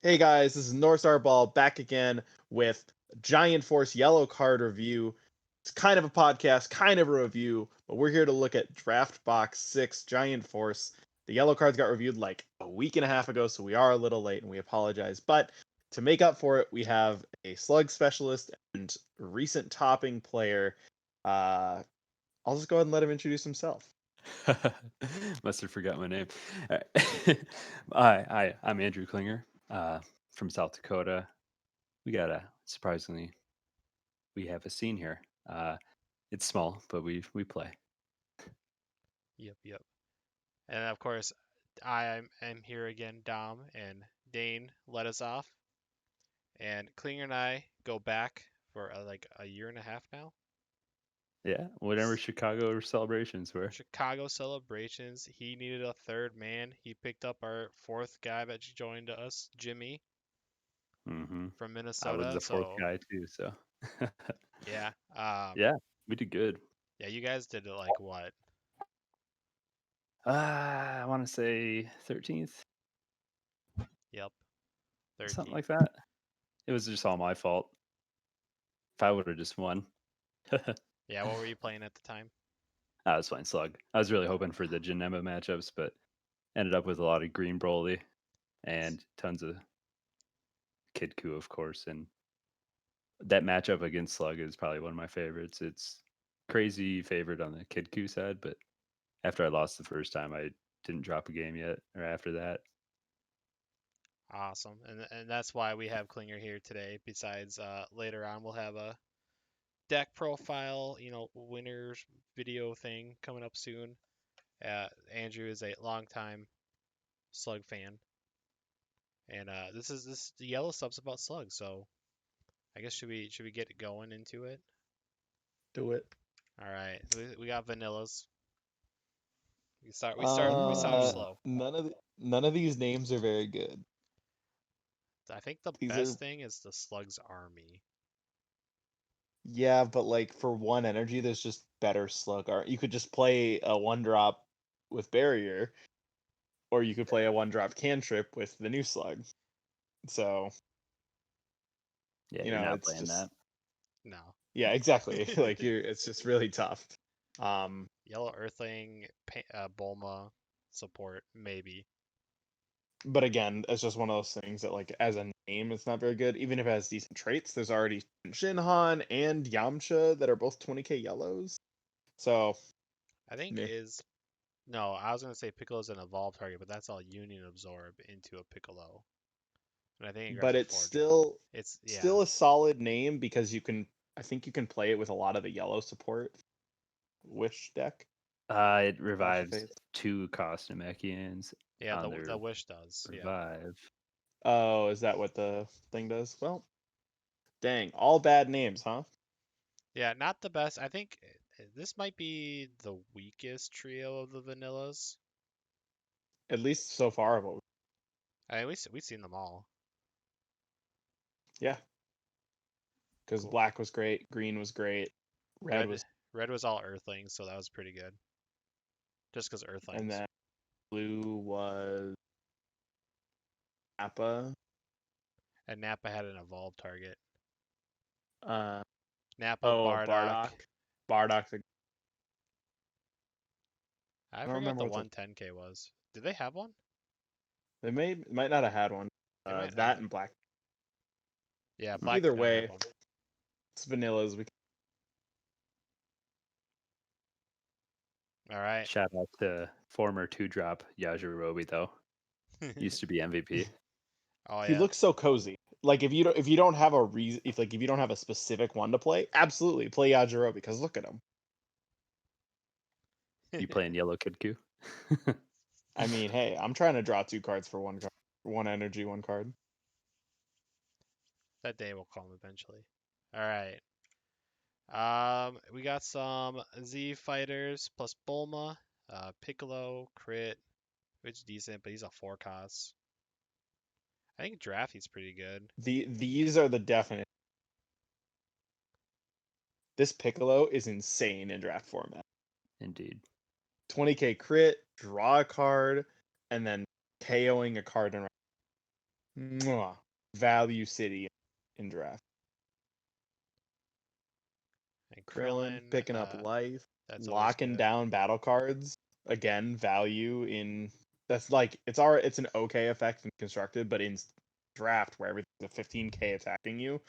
Hey guys, this is North Star Ball back again with Giant Force Yellow Card review. It's kind of a podcast, kind of a review, but we're here to look at Draft Box 6 Giant Force. The yellow cards got reviewed like a week and a half ago, so we are a little late and we apologize. But to make up for it, we have a Slug specialist and recent topping player. I'll just go ahead and let him introduce himself. Must have forgot my name. All right. I'm Andrew Klinger from South Dakota. Surprisingly, we have a scene here. It's small, but we play. Yep. And of course, I am here again, Dom, and Dane let us off. And Klinger and I go back for like a year and a half now. Yeah, whatever Chicago celebrations were. Chicago celebrations. He needed a third man. He picked up our fourth guy that joined us, Jimmy Mm-hmm. from I was Minnesota. the fourth So guy too, so yeah, yeah, we did good. yeah, you guys did it like what? I want to say 13th, Yep, something 13th. like that. It was just all my fault. If I would have just won. Yeah, what were you playing at the time? I was playing Slug. I was really hoping for the Genema matchups, but ended up with a lot of Green Broly and tons of Kid Ku, of course. And that matchup against Slug is probably one of my favorites. It's crazy favorite on the Kid Ku side, but after I lost the first time, I didn't drop a game yet or after that. Awesome, and that's why we have Klinger here today. Besides, later on we'll have a deck profile, winners video thing coming up soon. Andrew is a longtime Slug fan, and this the yellow stuff's about Slug. So I guess should we get it going into it? Do it. All right, so we got vanillas. We start slow. None of these names are very good. I think the These are best thing is the Slug's army. Yeah, but like for one energy, there's just better slug art. You could just play a one drop with barrier, or you could play a one drop cantrip with the new slug. So, Yeah, you're not it's playing just that. No. yeah, exactly. Like it's just really tough. Um, Yellow Earthling, Bulma support maybe. but again, it's just one of those things that like as a name, it's not very good. Even if it has decent traits, there's already Shinhan and Yamcha that are both 20k yellows. So, I think meh. is No, I was gonna say Piccolo's an evolved target, but that's all Union Absorb into a Piccolo. And I think it grabs But a it's 4-drop. still a solid name because I think you can play it with a lot of the yellow support wish deck. It Flash of revives Faith. 2 Namekians Yeah, on the their wish does. Yeah. revive. Oh, is that what the thing does? Well, dang, all bad names, huh? Yeah, not the best. I think this might be the weakest trio of the vanillas. At least so far. I mean, we've seen them all. Yeah, because Cool. black was great, green was great, red Red was, red was all Earthlings, so that was pretty good. Just because and Earthlings. then blue was Appa. And Nappa had an evolved target. Uh Nappa, oh, Bardock. Bardock. Bardock's. I I don't forget what remember the what the 110K was. Did they have one? they might not have had one. They might That not. and black. Yeah, Black Either did not have way, one. it's vanillas. We All right. Shout out to former 2-drop Yajirobe, though. Used to be MVP. Oh He yeah. looks so cozy. Like if you don't have a reason, if you don't have a specific one to play, absolutely play Yajiro because look at him. You playing Yellow Kid Q? I mean, hey, I'm trying to draw 2 cards for one energy, one card. That day will come eventually. All right. We got some Z fighters plus Bulma, Piccolo, crit, which is decent, but he's a 4 cost. I think Drafty's pretty good. These are the definite. This Piccolo is insane in draft format. Indeed. 20k crit, draw a card, and then KOing a card in. Mwah. Value City in draft. And Krillin picking up life, that's always locking good. down battle cards. Again, value in that's like it's an okay effect in constructed, but in draft where everything's a 15k attacking you,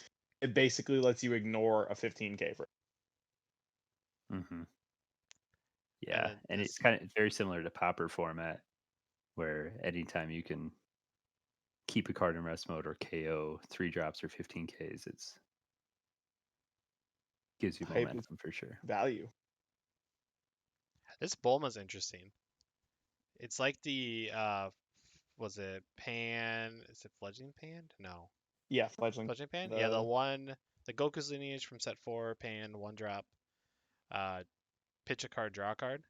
it basically lets you ignore a 15k for. Mm-hmm. Yeah, and this, it's kind of very similar to Popper format, where anytime you can keep a card in rest mode or KO 3 drops or 15Ks, it's gives you Hype is momentum for sure. value. this Bulma's interesting. It's like the was it Pan? Is it Fledgling Pan? No. Yeah, fledgling. Fledgling Pan? Yeah, the Goku's lineage from set 4, Pan, 1-drop. Pitch a card, draw a card.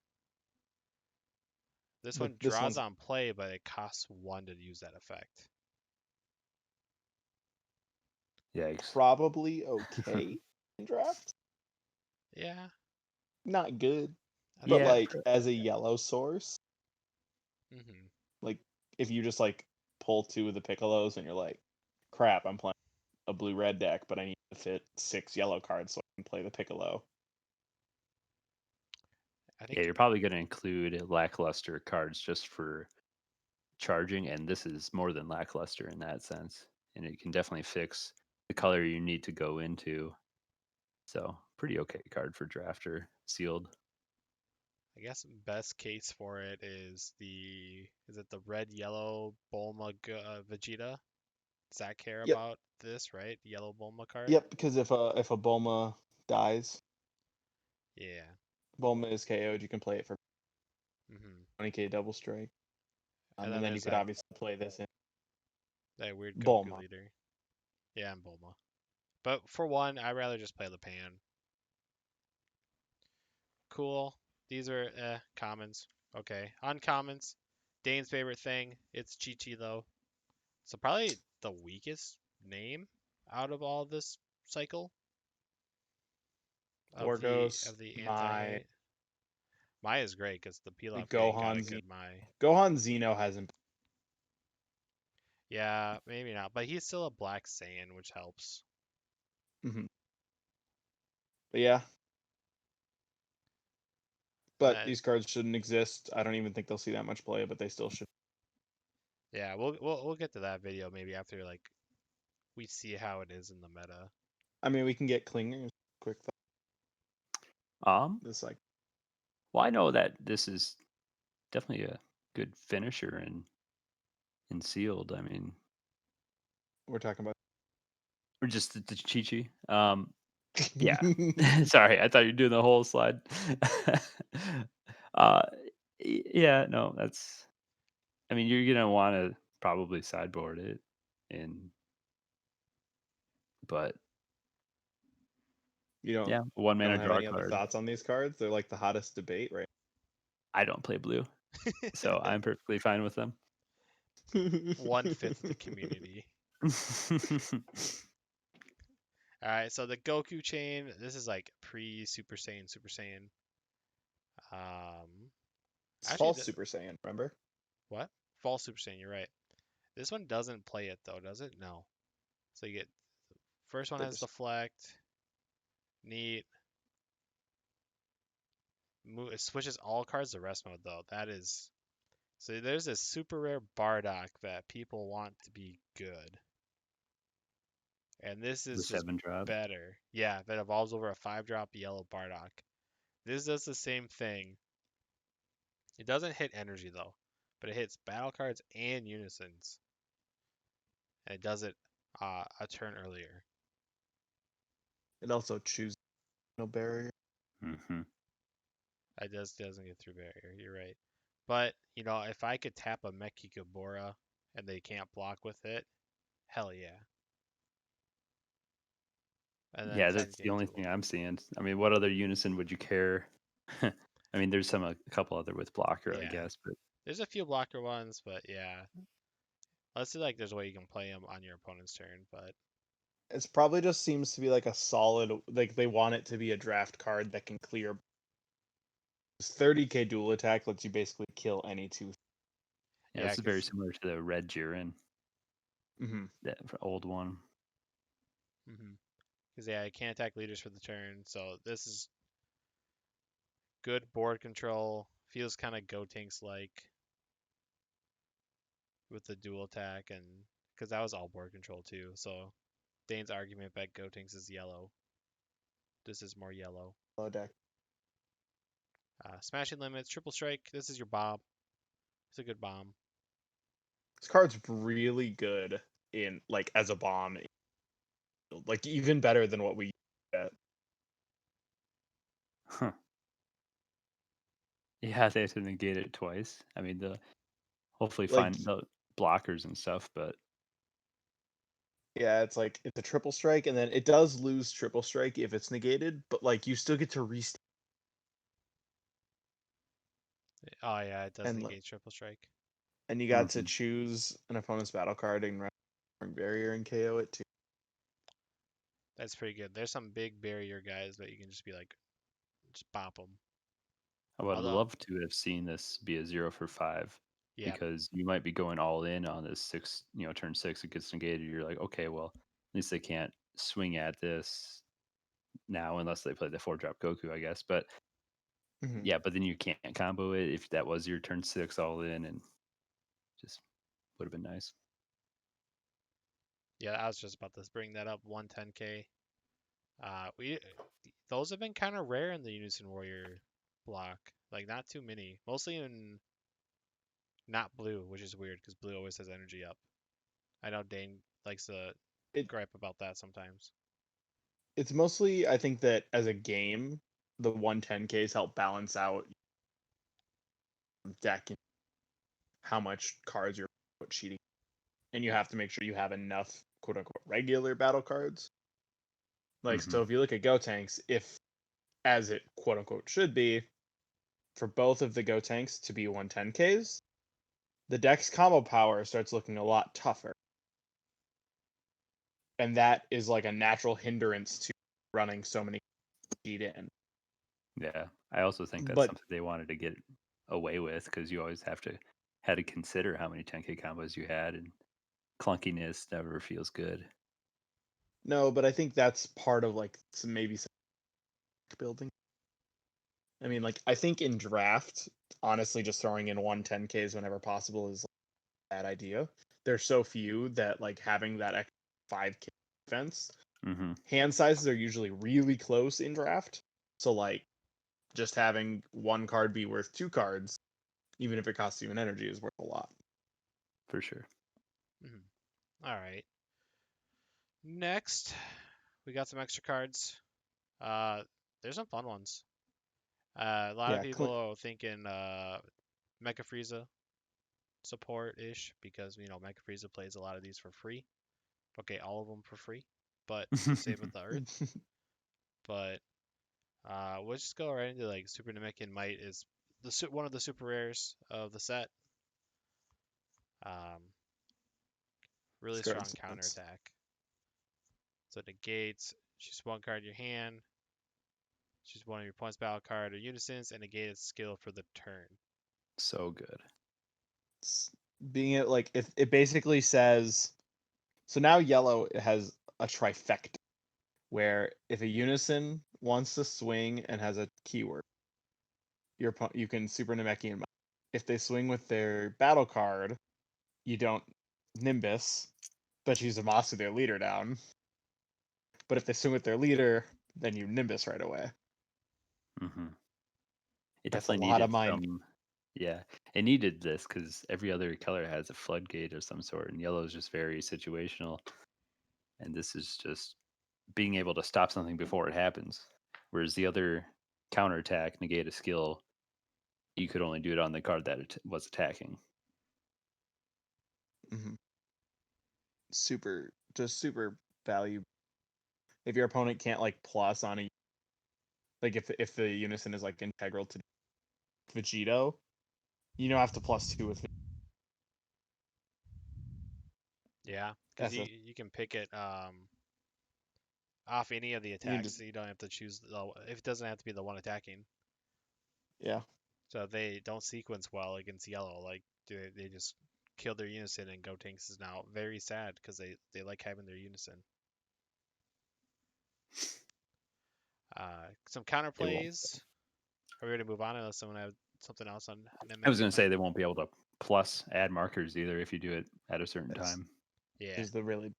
This one This draws one's on play, but it costs 1 to use that effect. Yikes. probably okay in draft. Yeah. Not good, I but don't- like as a yellow source, Mhm. like if you just like pull 2 of the Piccolos and you're like, crap, I'm playing a blue-red deck, but I need to fit 6 yellow cards so I can play the Piccolo. I Yeah, think you're probably going to include lackluster cards just for charging, and this is more than lackluster in that sense. And it can definitely fix the color you need to go into. So, pretty okay card for drafter sealed. I guess best case for it is it the red yellow Bulma Vegeta? Does that care Yep. about this, right? The yellow Bulma card? Yep, because if a Bulma dies, Yeah. Bulma is KO'd, you can play it for Mhm. 20k double strike. And And then then you there's could obviously play this in that weird Goku Bulma. leader. Yeah, and Bulma. But for one, I'd rather just play the Pan. Cool. These are commons. Okay. Uncommons. Dane's favorite thing. It's Chi-Chi though. So probably the weakest name out of all this cycle of Orgos, the Mai, anti-hate. Mai is great because the the Pilaf gang got a Gohan good Mai. Gohan Zeno hasn't. Yeah, maybe not, but he's still a Black Saiyan, which helps. Mm-hmm. But yeah. And But these cards shouldn't exist. I don't even think they'll see that much play, but they still should. yeah, we'll get to that video maybe after like we see how it is in the meta. I mean, we can get Klingers quick. This like Well, I know that this is definitely a good finisher in sealed. I mean, we're talking about. or just the Chi-Chi. Yeah. Sorry, I thought you were doing the whole slide. uh, yeah, no, that's. I mean, you're gonna want to probably sideboard it, but You don't. yeah, one Don't mana have draw any other card. thoughts on these cards? They're like the hottest debate, right? I don't play blue, so I'm perfectly fine with them. 1/5 of the community. All right, so the Goku chain. This is like pre Super Saiyan, Super Saiyan. It's Actually, false Super Saiyan, remember? what? False Super Saiyan. You're right. This one doesn't play it though, does it? No. So you get first one They has just deflect. Neat. It switches all cards to rest mode though. That is so there's a super rare Bardock that people want to be good. And this The is just 7-drop. better. Yeah, that evolves over a 5-drop yellow Bardock. This does the same thing. It doesn't hit energy though, but it hits battle cards and unisons. And it does it a turn earlier. it also chooses no barrier. Mm-hmm. It doesn't get through barrier. You're right. But if I could tap a Mechikabura and they can't block with it, hell yeah. And then Yeah, 10 that's the only games. thing I'm seeing. I mean, what other unison would you care? I mean, there's a couple other with blocker, I Yeah. guess, but There's a few blocker ones, but yeah. Let's see, like, there's a way you can play them on your opponent's turn, but It's probably just seems to be like a solid, like they want it to be a draft card that can clear. 30k dual attack lets you basically kill any 2. yeah, yeah, this is very 'cause similar to the red Jiren. that old one. Because yeah, I can't attack leaders for the turn, so this is good board control. Feels kind of Gotenks like with the dual attack, and because that was all board control too. So Dane's argument back Gotenks is yellow. This is more yellow. Low deck. Smashing limits, triple strike. This is your bomb. It's a good bomb. This card's really good in like as a bomb, like even better than what we get. Huh. Yeah, they have to negate it twice. I mean, the hopefully Like- find the blockers and stuff, but Yeah, it's like it's a triple strike, and then it does lose triple strike if it's negated, but like you still get to restart. Oh yeah, it does And, negate triple strike. And you got to Mhm. choose an opponent's battle card and run barrier and KO it too. That's pretty good. There's some big barrier guys that you can just be like, just bop them. I would Although- love to have seen this be a 0 for 5 Yeah, because you might be going all in on this turn 6, it gets negated. You're like, okay, well, at least they can't swing at this now unless they play the 4-drop Goku, I guess. But Mhm. yeah, but then you can't combo it if that was your turn 6 all in, and just would have been nice. yeah. I was just about to bring that up. 110k. Those have been kind of rare in the Unison Warrior block. Like not too many. Mostly in not blue, which is weird because blue always has energy up. I know Dane likes to It- gripe about that sometimes. It's mostly, I think that as a game, the 110Ks help balance out deck and how much cards you're cheating, and you have to make sure you have enough quote unquote regular battle cards. Like Mhm. so, if you look at Gotenks, if as it quote unquote should be, for both of the Gotenks to be 110Ks, the deck's combo power starts looking a lot tougher. And that is like a natural hindrance to running so many cheat in. Yeah, I also think that's But something they wanted to get away with because you always had to consider how many 10k combos you had, and clunkiness never feels good. no, but I think that's part of like maybe some building. I mean, like I think in draft, honestly, just throwing in 110Ks whenever possible is like, a bad idea. There's so few that like having that extra 5K defense. Mm-hmm. Hand sizes are usually really close in draft, so like just having one card be worth 2 cards, even if it costs you an energy, is worth a lot. For sure. All right. Next, we got some extra cards. There's some fun ones. A lot of Yeah, people are thinking Mecha Frieza support ish because Mecha Frieza plays a lot of these for free. Okay, all of them for free, but to save the Earth. But we'll just go right into like Super Namekian Might is one of the super rares of the set. Really This strong card's nuts. counterattack. So it negates. Choose one card in your hand. Choose one of your opponent's battle card or unisons and negate its skill for the turn. So good. Being it like if it basically says, so now yellow has a trifecta where if a unison wants to swing and has a keyword, you can Super Namekian Might. If they swing with their battle card, you don't Nimbus, but you Zamasu their leader down. But if they swing with their leader, then you Nimbus right away. Mm-hmm. It That's a definitely lot needed of mind. some. Yeah, it needed this because every other color has a floodgate of some sort, and yellow is just very situational. And this is just being able to stop something before it happens. Whereas the other counterattack, negate a skill, you could only do it on the card that it was attacking. Mm-hmm. Super value. If your opponent can't like plus on a, like if the unison is like integral to Vegito, you don't have to +2 with. Yeah, because That's you can pick it off any of the you attacks, just, so you don't have to choose if it doesn't have to be the one attacking. yeah. So if they don't sequence well against yellow, like they just killed their unison, and Gotenks is now very sad because they like having their unison. Some counterplays. Are we ready to move on unless someone has something else on I was going to say they won't be able to plus add markers either if you do it at a certain time. Yeah, Is the really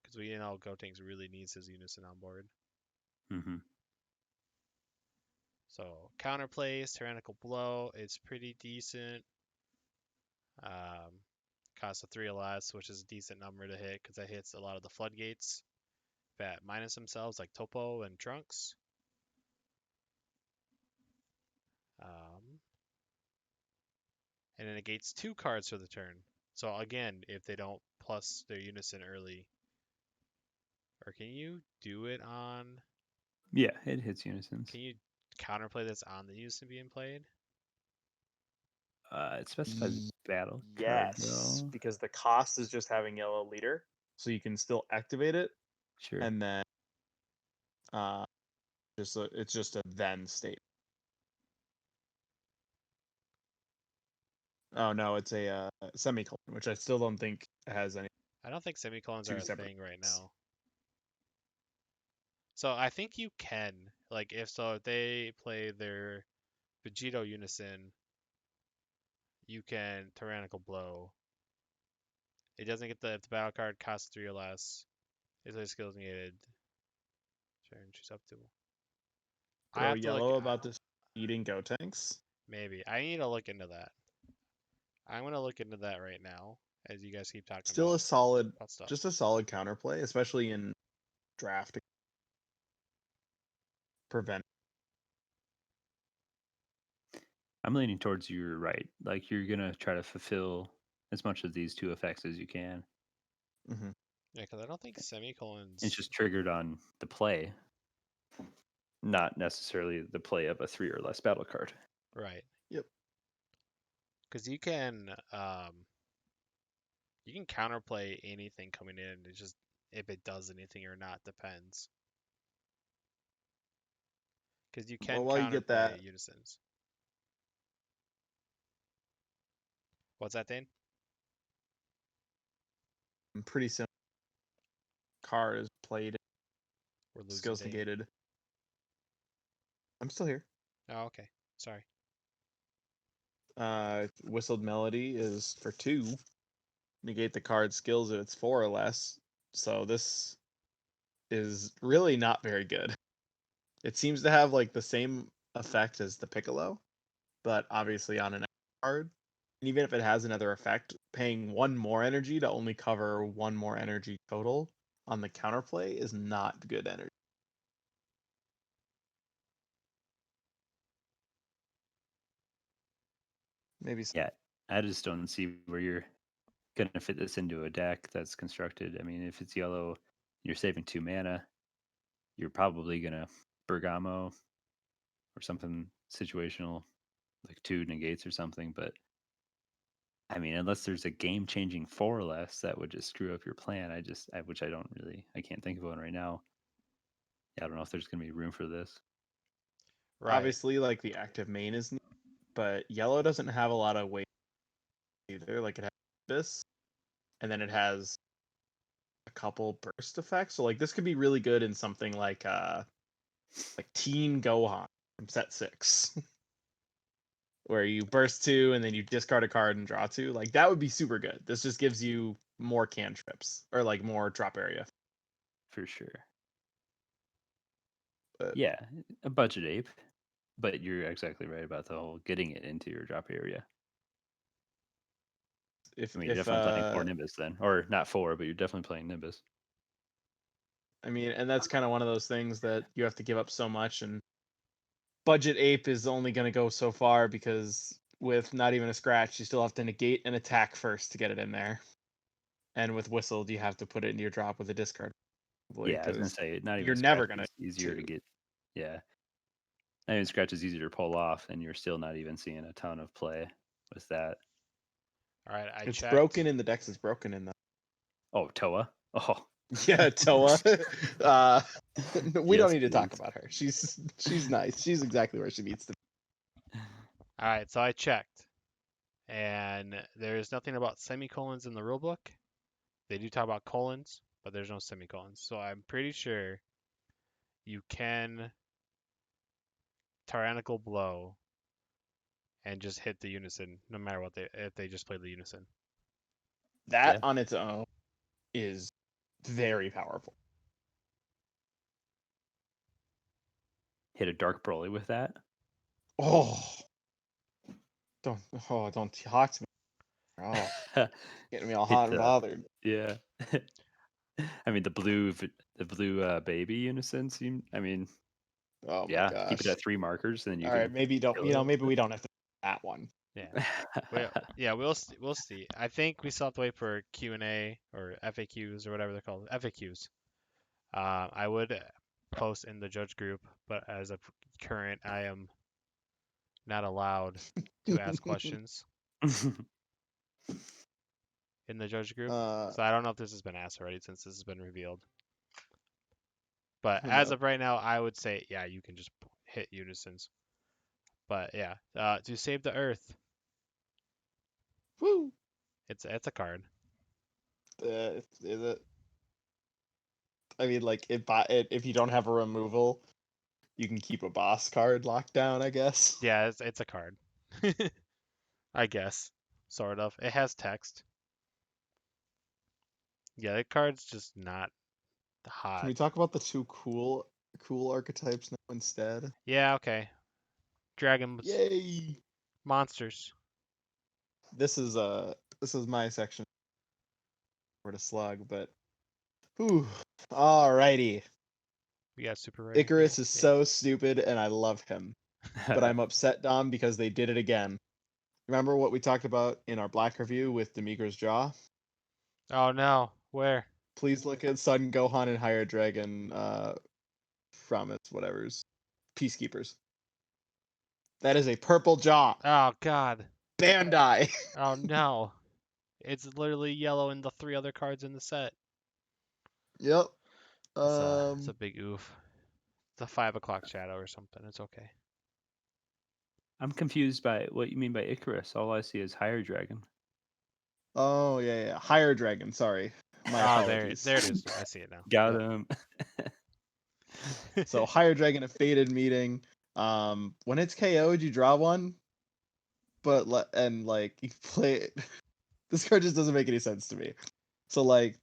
because we know Gotenks really needs his unison on board. Mm-hmm. So counterplays, tyrannical blow is pretty decent. Costs a 3 or less, which is a decent number to hit because that hits a lot of the floodgates that minus themselves, like Topo and Trunks. And it negates 2 cards for the turn. So again, if they don't plus their unison early, or can you do it on? Yeah, it hits unisons. Can you counterplay this on the unison being played? It specifies battle card, yes, though. because the cost is just having yellow leader, so you can still activate it, Sure. and then it's just a then state. Oh no, it's a semicolon, which I still don't think has any. I don't think semicolons Two are a separate thing right things. now. So I think you can, like, if they play their Vegito unison, you can tyrannical blow. It doesn't get if the battle card costs 3 or less. Is a skills negated. Turn choose up to. I Throw have to look. yellow about this eating Gotenks. Maybe I need to look into that. I'm gonna look into that right now as you guys keep talking Still about a solid, stuff. just a solid counterplay, especially in draft. Prevent. I'm leaning towards you're right. Like you're gonna try to fulfill as much of these 2 effects as you can. Mm-hmm. Yeah, because I don't think semicolons. It's just triggered on the play, not necessarily the play of a 3 or less battle card. Right. Yep. Because you can counterplay anything coming in. It's just if it does anything or not depends. Because you can Well, while you get counterplay that, unisons. What's that, Dane? pretty simple. Card is played. We're losing Skills Dane. negated. I'm still here. Oh, okay. Sorry. Whistled Melody is for 2. Negate the card skills if it's 4 or less. So this is really not very good. It seems to have like the same effect as the Piccolo, but obviously on an card. And even if it has another effect, paying 1 more energy to only cover 1 more energy total on the counterplay is not good energy. Maybe so. Yeah, I just don't see where you're gonna fit this into a deck that's constructed. I mean, if it's yellow, you're saving 2 mana. You're probably gonna Bergamo or something situational, like 2 negates or something. But I mean, unless there's a game-changing 4 or less, that would just screw up your plan. Which I can't think of one right now. Yeah, I don't know if there's gonna be room for this. Right. Obviously, like the active main is neat, but yellow doesn't have a lot of weight either. Like it has this, and then it has a couple burst effects. So like this could be really good in something like Teen Gohan from set 6. Where you burst 2 and then you discard a card and draw 2. Like that would be super good. This just gives you more cantrips or like more drop area. For sure. But yeah, a budget ape, but you're exactly right about the whole getting it into your drop area. if I mean, you're definitely playing 4 Nimbus then, or not 4, but you're definitely playing Nimbus. I mean, and that's kind of one of those things that you have to give up so much, and budget ape is only going to go so far because with not even a scratch, you still have to negate an attack first to get it in there. And with whistled, you have to put it in your drop with a discard. Yeah, I was gonna say not even you're a never scratch gonna is easier to get. Yeah, not even scratch is easier to pull off, and you're still not even seeing a ton of play with that. All right, it's checked. broken in the decks. Is broken in the. Oh, Toa. Oh, yeah, Toa. We Yes, don't need to talk please. about her. She's nice. She's exactly where she needs to be. All right, so I checked. And there's nothing about semicolons in the rulebook. They do talk about colons, but there's no semicolons. So I'm pretty sure you can tyrannical blow and just hit the unison, no matter what if they just play the unison. That Yeah. on its own is very powerful. Hit a Dark Broly with that. Oh, don't talk to me. Oh, getting me all hot and bothered. Yeah. I mean, the blue baby unison seem. I mean, Oh my yeah, gosh. keep it at 3 markers, and then you All can. right, maybe don't. kill it. Maybe we don't have to do that one. Yeah, we'll see. I think we still have to wait for Q&A or FAQs or whatever they're called. FAQs. I would post in the judge group, but as of current, I am not allowed to ask questions in the judge group. So I don't know if this has been asked already since this has been revealed. But as of right now, I would say, yeah, you can just hit unisons. But yeah, to save the Earth, Woo! it's a card. Is it? I mean, like if you don't have a removal, you can keep a boss card locked down, I guess. Yeah, it's a card. I guess, sort of. It has text. Yeah, that card's just not Can hot. we talk about the two cool archetypes now instead? Yeah, okay. Dragons, Yay! monsters. This is my section for the slug, but whew. Alrighty. We got super ready. Icarus is so stupid and I love him. But I'm upset, Dom, because they did it again. Remember what we talked about in our black review with Demigra's jaw? Oh no, where? Please look at Sun Gohan and Higher Dragon from its whatever's Peacekeepers. That is a purple jaw. Oh god. Bandai. Oh no. It's literally yellow in the 3 other cards in the set. Yep. It's a big oof. It's a 5 o'clock shadow or something. It's okay. I'm confused by what you mean by Icarus. All I see is Higher Dragon. Oh yeah. Higher Dragon. Sorry. My apologies. There it is. I see it now. Got him. So Higher Dragon, a faded meeting. When it's KO'd, you draw one, but you play it. This card just doesn't make any sense to me. So like,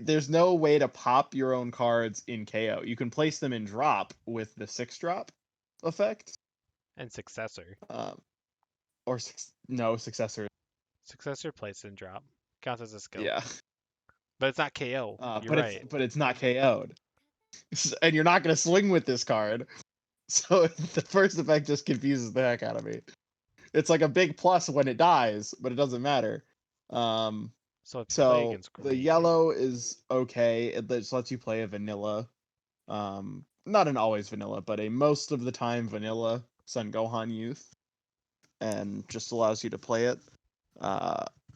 there's no way to pop your own cards in KO. You can place them in drop with the 6-drop effect. And successor. No successor. Successor placed in drop. Counts as a skill. Yeah. But it's not KO. You're but right. it's not KO'd. And you're not going to swing with this card. So the first effect just confuses the heck out of me. It's like a big plus when it dies, but it doesn't matter. So the yellow is okay. It just lets you play a vanilla, not an always vanilla, but a most of the time vanilla Sun Gohan youth, and just allows you to play it.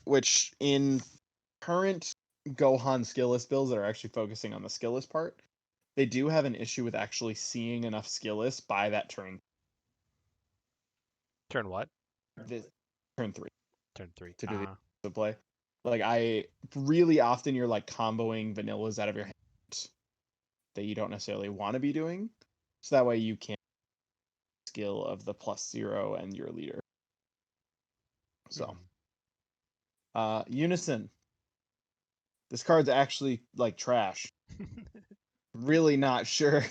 Which in current Gohan skillless builds that are actually focusing on the skillless part, they do have an issue with actually seeing enough skillless by that turn. Turn what? Turn 3. Turn 3. To do the play. Like, I really often you're like comboing vanillas out of your hand that you don't necessarily want to be doing. So that way you can skill of the +0 and your leader. So Unison. This card's actually like trash. Really not sure.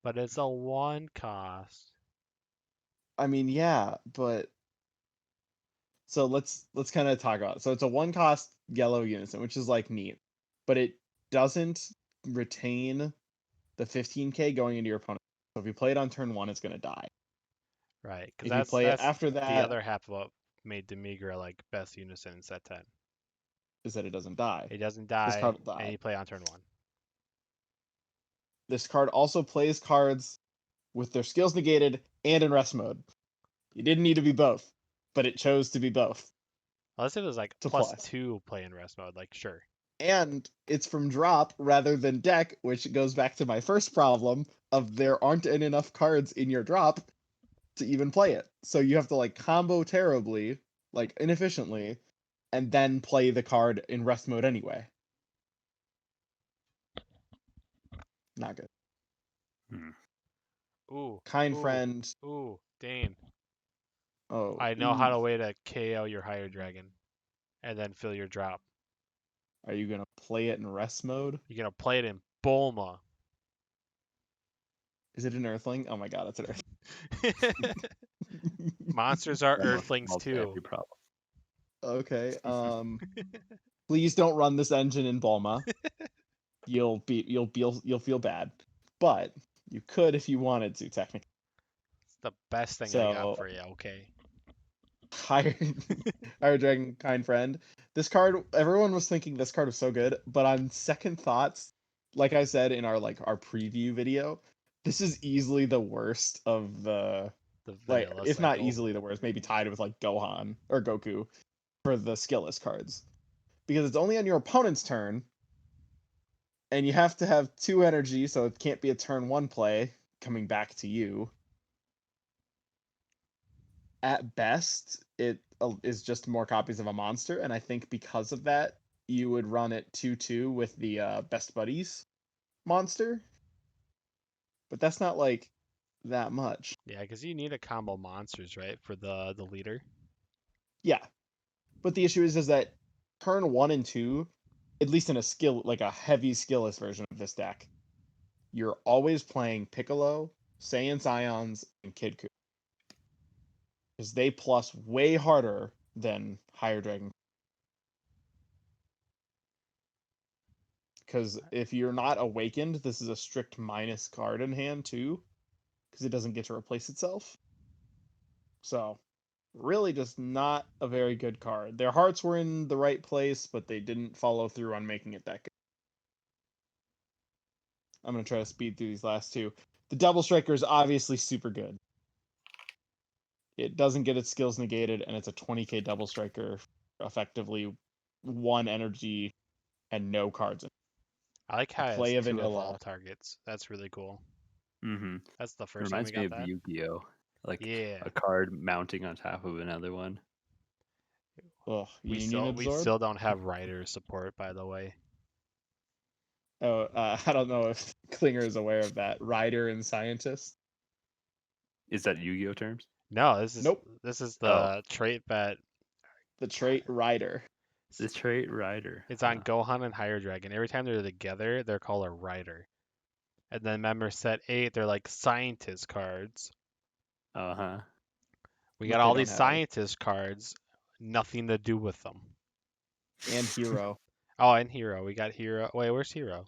But it's a 1 cost. I mean, yeah, but so let's kind of talk about it. So it's a 1 cost yellow Unison, which is like neat, but it doesn't retain the 15k going into your opponent. So if you play it on turn 1, it's gonna die. Right, because that's it after that. The other half of what made Demigra like best Unison in set 10 is that it doesn't die. It doesn't die, and you play on turn 1. This card also plays cards with their skills negated and in rest mode. You didn't need to be both, but it chose to be both. Unless it was like +2 play in rest mode, like sure. And it's from drop rather than deck, which goes back to my first problem of there aren't enough cards in your drop to even play it. So you have to like combo terribly, like inefficiently, and then play the card in rest mode anyway. Not good. Ooh. Kind ooh, friend. Ooh, Dane. Oh, I know how to way to KO your higher dragon, and then fill your drop. are you gonna play it in rest mode? You're gonna play it in Bulma. Is it an Earthling? Oh my god, it's an Earthling. Monsters are Almost Earthlings solves too. every problem. Okay. Please don't run this engine in Bulma. You'll feel bad, but you could if you wanted to technically. It's the best thing I got So for you. Okay. higher higher dragon kind friend. This card, everyone was thinking this card was so good, but on second thoughts, like I said in our preview video, this is easily the worst of the The like vanilla if not cycle. easily the worst, maybe tied with like Gohan or Goku for the skillless cards. Because it's only on your opponent's turn, and you have to have 2 energy, so it can't be a turn 1 play coming back to you. At best, it is just more copies of a monster, and I think because of that, you would run it 2/2 with the Best Buddies monster. But that's not like that much. Yeah, because you need a combo monsters, right, for the leader. Yeah. But the issue is that turn 1 and 2, at least in a skill like a heavy skillless version of this deck, you're always playing Piccolo, Saiyan Scions, and Kid Ku. Because they plus way harder than higher dragon. Because if you're not awakened, this is a strict minus card in hand too, because it doesn't get to replace itself. So, really just not a very good card. Their hearts were in the right place, but they didn't follow through on making it that good. I'm going to try to speed through these last two. The Double Striker is obviously super good. It doesn't get its skills negated, and it's a 20k Double Striker, effectively 1 energy and no cards in. I like how Play it's a 2 vanilla. evolve targets. That's really cool. Mm-hmm. That's the It first time we reminds me got of that. Yu-Gi-Oh! Like Yeah. a card mounting on top of another one. Ugh, We Union still Absorb? don't have Rider support, by the way. Oh, I don't know if Klinger is aware of that. Rider and Scientist? Is that Yu-Gi-Oh terms? No, Nope. this is Oh. the trait that The trait Rider. The trait rider. it's on Gohan and Higher Dragon. Every time they're together, they're called a Rider. And then remember set 8, they're like scientist cards. Uh-huh. We But got they all don't these have scientist cards, nothing to do with them. and Hero. Oh, and Hero. We got Hero. Wait, where's Hero?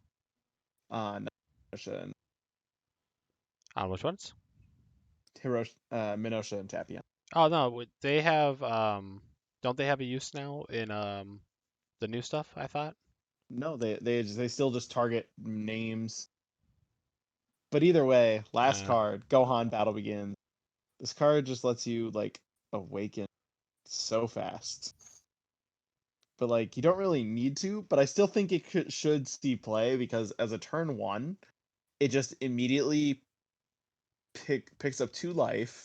Minosha On which ones? and Tapion. Oh no, they have don't they have a use now in the new stuff, I thought? No, they still just target names. But either way, last card, Gohan Battle Begins. This card just lets you like awaken so fast. But like you don't really need to, but I still think it should see play because as a turn 1, it just immediately picks up 2 life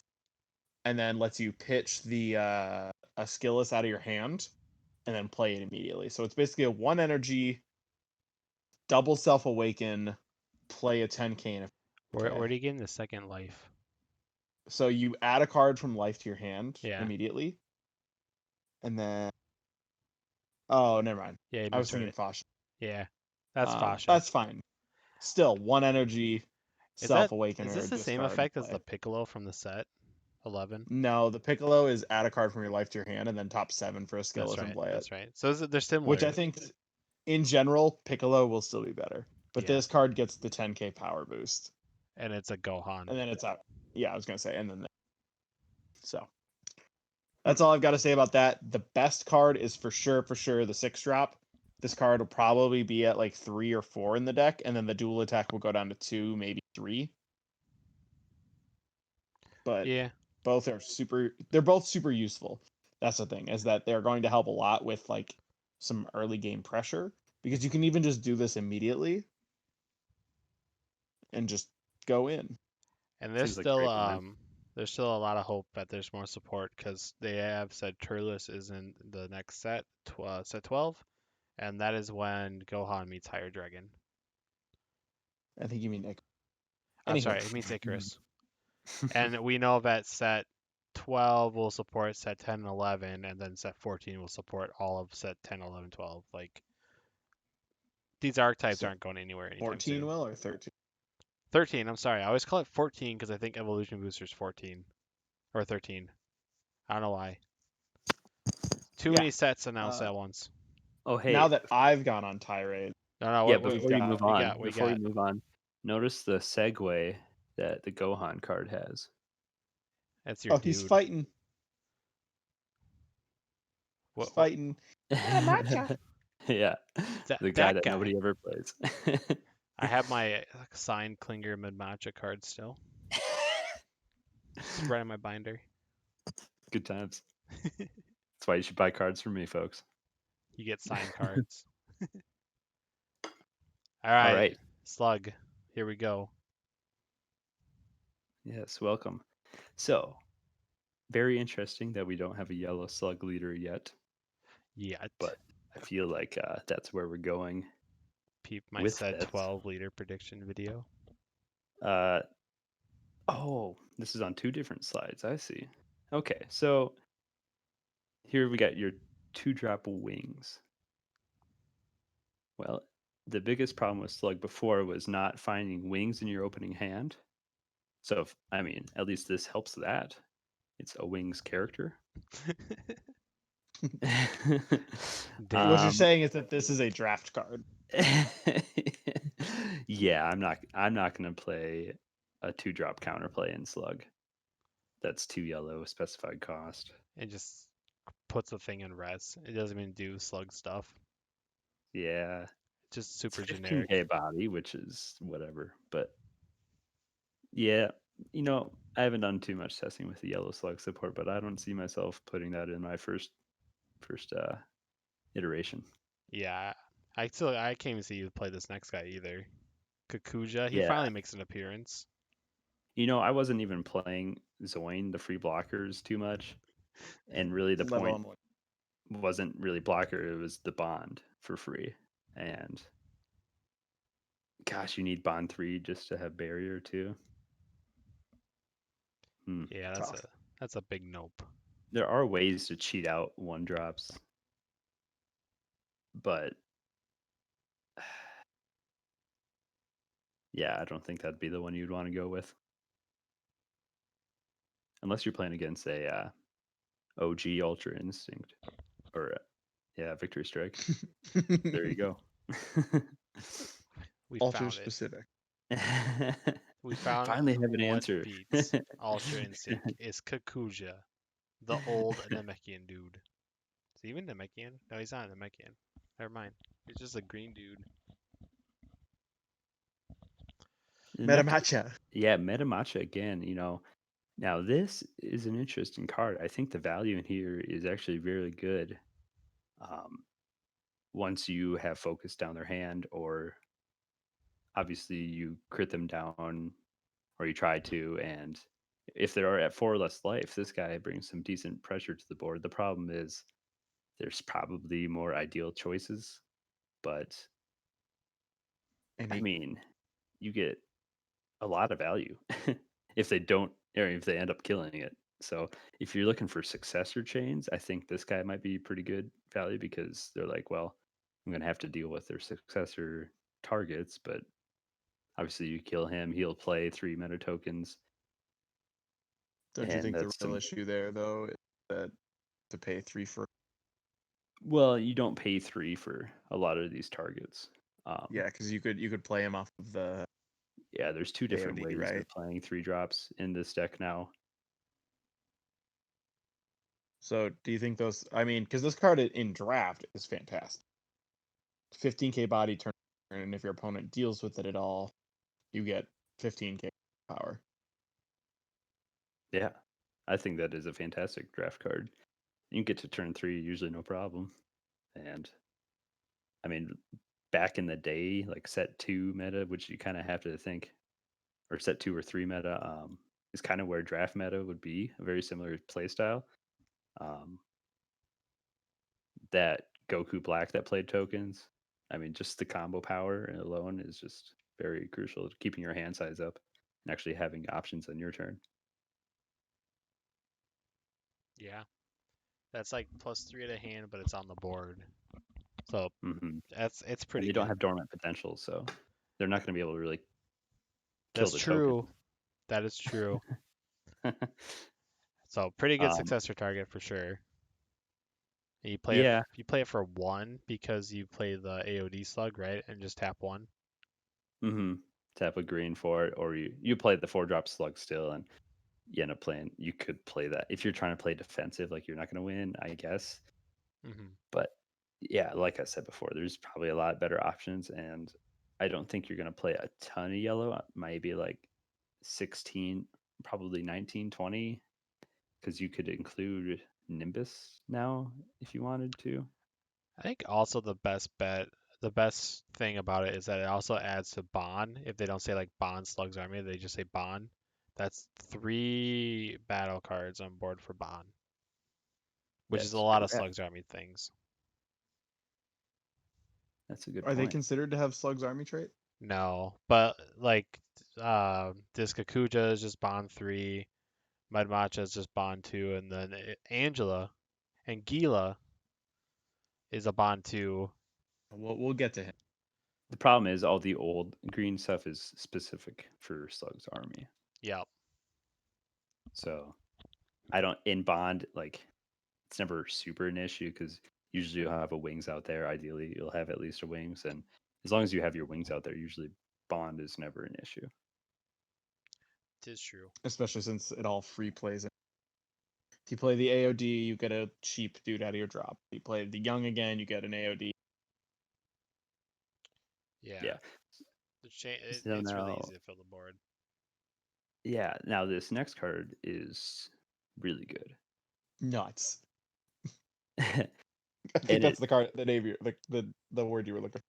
and then lets you pitch the a skillless out of your hand and then play it immediately. So it's basically a 1 energy double self awaken, play a 10k. Where do you get in the second life? So you add a card from life to your hand immediately, and then oh, never mind. Yeah, you I was misread thinking it. Fasha. Yeah, that's Fasha. That's fine. Still 1 energy self awaken. Is this the same effect as the Piccolo from the set 11? No, the Piccolo is add a card from your life to your hand and then top 7 for a skillless and play it. That's right. So they're similar. Which I think, in general, Piccolo will still be better. But this card gets the 10k power boost. And it's a Gohan. And then it's out. Yeah, I was going to say. And then. So. That's all I've got to say about that. The best card is for sure the 6-drop. This card will probably be at like 3 or 4 in the deck. And then the dual attack will go down to 2, maybe 3. But yeah, they're both super useful. That's the thing, is that they're going to help a lot with like some early game pressure, because you can even just do this immediately and just go in. and there's Seems like still great plan. There's still a lot of hope that there's more support because they have said Turles is in the next set, set 12, and that is when Gohan meets Higher Dragon. I think you mean I'm Anywho. sorry, it means Icarus. And we know that set 12 will support set 10 and 11, and then set 14 will support all of set 10, 11, 12. Like, these archetypes So aren't going anywhere anytime 14 soon. will or 13? 13, I'm sorry. I always call it 14 because I think Evolution Booster's 14 or 13. I don't know why. Too Yeah. many sets announced Uh, at once. Oh, hey. Now that I've gone on tirade, No, Yeah, what before you move on, we before you got. move on, notice the segue that the Gohan card has. That's your he's dude. fighting. What, He's fighting. Matcha. Yeah, the guy that guy. nobody ever plays. I have my signed Klinger mid-matcha card still. It's right in my binder. Good times. That's why you should buy cards from me, folks. You get signed cards. All All right, right. Slug. Here we go. Yes, welcome. So, very interesting that we don't have a yellow slug leader yet, Yet. but I feel like that's where we're going Peep my with said this. 12-liter prediction video. Oh, this is on two different slides. I see. Okay, so here we got your 2-drop wings. Well, the biggest problem with Slug before was not finding wings in your opening hand. So, I mean, at least this helps that. It's a wings character. What you're saying is that this is a draft card. Yeah, I'm not gonna play a 2-drop counterplay in Slug. That's 2 yellow specified cost. It just puts the thing in res. It doesn't even do Slug stuff. Yeah. Just super It's 15K generic. body, which is whatever. But yeah, I haven't done too much testing with the yellow slug support, but I don't see myself putting that in my first iteration. Yeah, I can't even see you play this next guy either. Kakuja, he Yeah. finally makes an appearance. I wasn't even playing Zoin, the free blockers, too much. And really the point wasn't really blocker, it was the bond for free. And gosh, you need bond 3 just to have barrier too. Yeah, that's a big nope. There are ways to cheat out 1-drops, but yeah, I don't think that'd be the one you'd want to go with. Unless you're playing against a OG Ultra Instinct or Victory Strike. There you go. We Ultra found specific. it. We found Finally have an what answer. beats Ultra Instinct is Kakuja, the old Namekian dude. Is he even Namekian? No, he's not Namekian. Never mind. He's just a green dude. Metamacha. Yeah, Metamacha again, Now this is an interesting card. I think the value in here is actually very good. Once you have focus down their hand, or obviously you crit them down, or you try to, and if they are at 4 or less life, this guy brings some decent pressure to the board. The problem is there's probably more ideal choices, but I mean, you get a lot of value if they don't, or if they end up killing it. So if you're looking for successor chains, I think this guy might be pretty good value because they're like, well, I'm going to have to deal with their successor targets, but obviously you kill him, he'll play 3 meta tokens. Don't you think the real issue there, though, is that to pay 3 for? Well, you don't pay 3 for a lot of these targets. Yeah, because you could play him off of the. Yeah, there's 2 different AOD, ways right? of playing 3-drops in this deck now. So do you think those? I mean, because this card in draft is fantastic. 15k body turn, and if your opponent deals with it at all, you get 15k power. Yeah, I think that is a fantastic draft card. You get to turn 3 usually no problem. And I mean, back in the day, like set 2 meta, which you kind of have to think, or set 2 or 3 meta, is kind of where draft meta would be, a very similar play style. Um, that Goku Black that played tokens. I mean, just the combo power alone is just very crucial to keeping your hand size up and actually having options on your turn. Yeah, that's like +3 to hand, but it's on the board. So Hmm. it's And pretty they don't good. have dormant potential, so they're not going to be able to really kill That's the true. token. That is true. So pretty good um, successor target for sure. You play yeah. you play it for 1 because you play the AOD slug, right? And just tap 1. Hmm. Tap a green for it, or you play the 4-drop slug still, and you end up playing. You could play that if you're trying to play defensive, like you're not going to win, I guess. Mm-hmm. But yeah, like I said before, there's probably a lot better options, and I don't think you're going to play a ton of yellow. Maybe like 16, probably 19, 20, because you could include Nimbus now if you wanted to. I think also the best thing about it is that it also adds to Bond. If they don't say like Bond Slugs Army, they just say Bond. That's 3 battle cards on board for Bond, which is a That's lot of correct. Slugs Army things. That's a good Are they point. considered to have Slug's army trait? No, but like this Kakuja is just Bond 3, Mud Matcha is just Bond 2, and then Angela and Gila is a Bond 2. We'll get to him. The problem is all the old green stuff is specific for Slug's army. Yep. So I don't in Bond like it's never super an issue because usually you'll have a wings out there. Ideally, you'll have at least a wings, and as long as you have your wings out there, usually Bond is never an issue. Tis true. Especially since it all free plays. If you play the AOD, you get a cheap dude out of your drop. If you play the young again, you get an AOD. Yeah. So It's really now, easy to fill the board. now this next card is really good. Nuts. I think And that's the card, the name, the word you were looking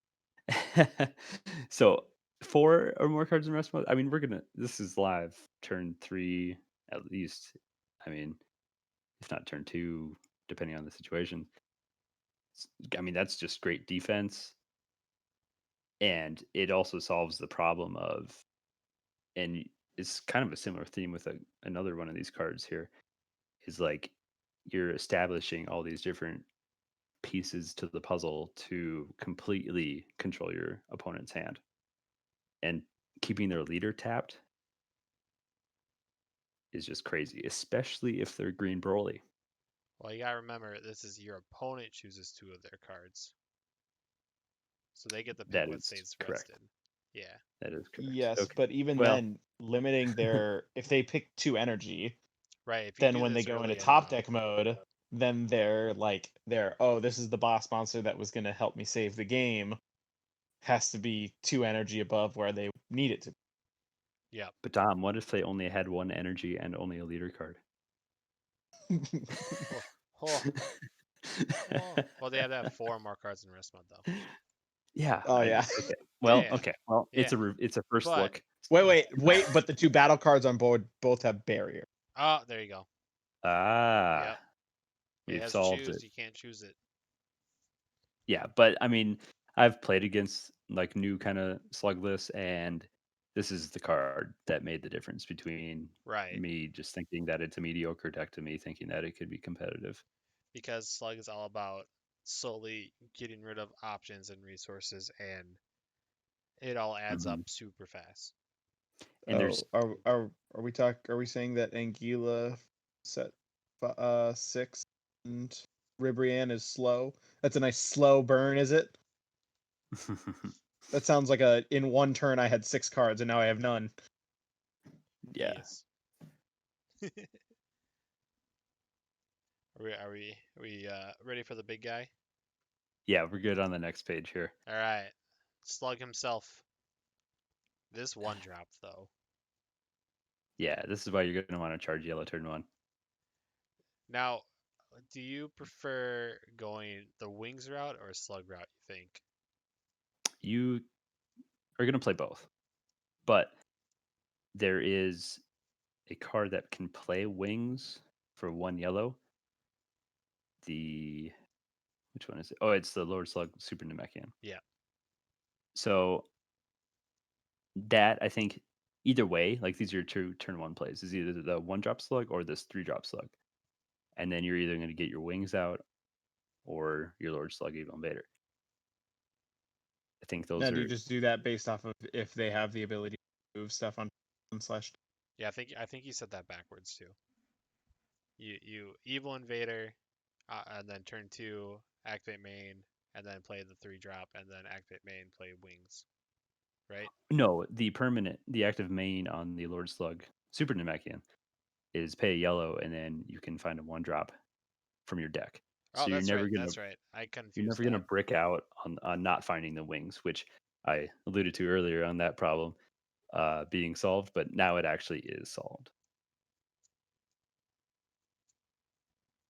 so 4 or more cards in rest mode. I mean, this is live turn 3 at least. I mean, if not turn 2, depending on the situation. I mean, that's just great defense. And it also solves the problem of, and it's kind of a similar theme with another one of these cards here, is like you're establishing all these different pieces to the puzzle to completely control your opponent's hand. And keeping their leader tapped is just crazy, especially if they're green Broly. Well, you gotta remember, this is your opponent chooses 2 of their cards. So they get to pick That what is stays correct. rested. Yeah. That is correct. Yes, Okay. but even Well, then, limiting their if they pick 2 energy, Right. If you then do when they this go into early top enough. deck mode, then oh, this is the boss monster that was gonna help me save the game. Has to be 2 energy above where they need it to be. Yep. but Dom, what if they only had 1 energy and only a leader card? Oh, oh, oh. Well, they have to have 4 more cards in rest mode, though. Yeah. Oh yeah. Okay. Yeah, Well, yeah. okay. Well, Yeah. it's a first But look. Wait, but the 2 battle cards on board both have barrier. oh, there you go. Ah, Yep. It we've has solved choose. it. You can't choose it. Yeah, but I mean, I've played against like new kind of slugless, and this is the card that made the difference between Right. me just thinking that it's a mediocre deck to me thinking that it could be competitive. Because Slug is all about solely getting rid of options and resources, and it all adds up Hmm. super fast. And there's Are we saying that Anguilla set 6 and Ribrianne is slow? That's a nice slow burn, is it? That sounds like in one turn I had 6 cards and now I have none. yeah, Yes. Are we ready for the big guy? yeah, we're good on the next page here. All right. Slug himself. This 1 drop though. Yeah, this is why you're gonna want to charge yellow turn 1. Now, do you prefer going the wings route or slug route, you think? You are gonna play both, but there is a card that can play wings for 1 yellow. Which one is it? Oh, it's the Lord Slug Super Namekian. Yeah. So that, I think, either way, like these are your two turn 1 plays, is either the 1-drop Slug or this 3-drop Slug. And then you're either going to get your wings out or your Lord Slug Evil Invader. I think those Now, are. do you just do that based off of if they have the ability to move stuff on slash? Yeah, I think you said that backwards too. You Evil Invader, and then turn 2 activate main, and then play the 3-drop, and then activate main, play wings, right? No, the active main on the Lord Slug Super Namekian is pay a yellow, and then you can find a 1-drop from your deck. Oh, So you're that's never right. gonna That's right. I you're confused never gonna that. brick out on not finding the wings, which I alluded to earlier on that problem being solved, but now it actually is solved.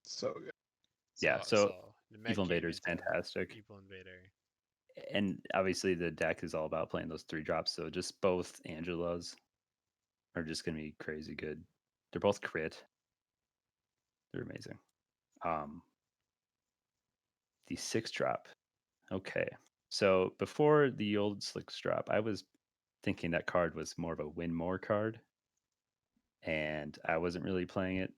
So good. Yeah, so So Evil Invader Namekian is into fantastic. Evil Invader. And obviously the deck is all about playing those 3-drops, so just both Angelas are just gonna be crazy good. They're both crit. They're amazing. The 6-drop. Okay. So before the old 6-drop, I was thinking that card was more of a win more card. And I wasn't really playing it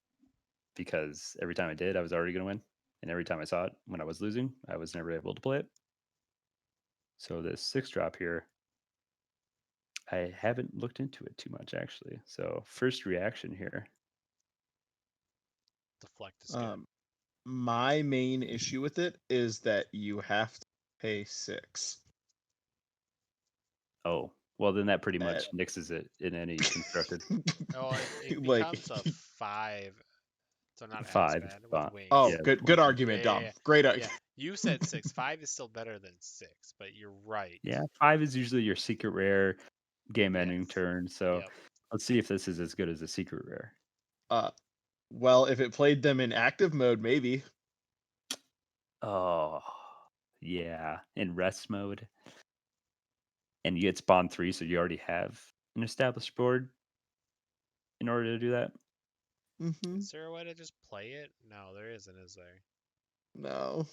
because every time I did, I was already going to win. And every time I saw it when I was losing, I was never able to play it. So this 6-drop here, I haven't looked into it too much actually. So first reaction here. Deflect is good. My main issue with it is that you have to pay 6. Oh, well then that pretty much nixes it in any constructed. Oh, it Like- becomes a 5, so not as 5. bad with wings. Oh, Yeah, good argument, Dom. yeah. Great Yeah, argument. you said 6. 5 is still better than 6, but you're right. Yeah, 5 is usually your secret rare game ending Yes. turn. So Yep. let's see if this is as good as a secret rare. Well, if it played them in active mode, maybe. Oh, yeah, in rest mode. And you get spawn 3, so you already have an established board in order to do that. Mm-hmm. Is there a way to just play it? No, there isn't, is there? No.